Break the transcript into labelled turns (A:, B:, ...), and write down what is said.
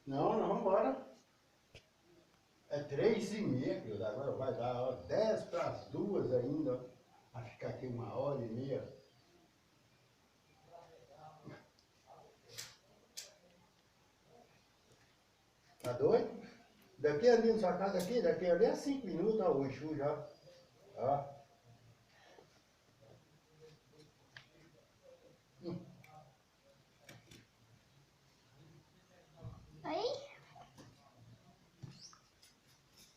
A: Não, não, vamos embora. É 3h30, querido. Agora vai dar ó, 10 para as 2 ainda. Vai ficar aqui 1h30. Tá doido? Daqui ali na sua casa, daqui ali é 5 minutos, ó, o Exu já. Ó.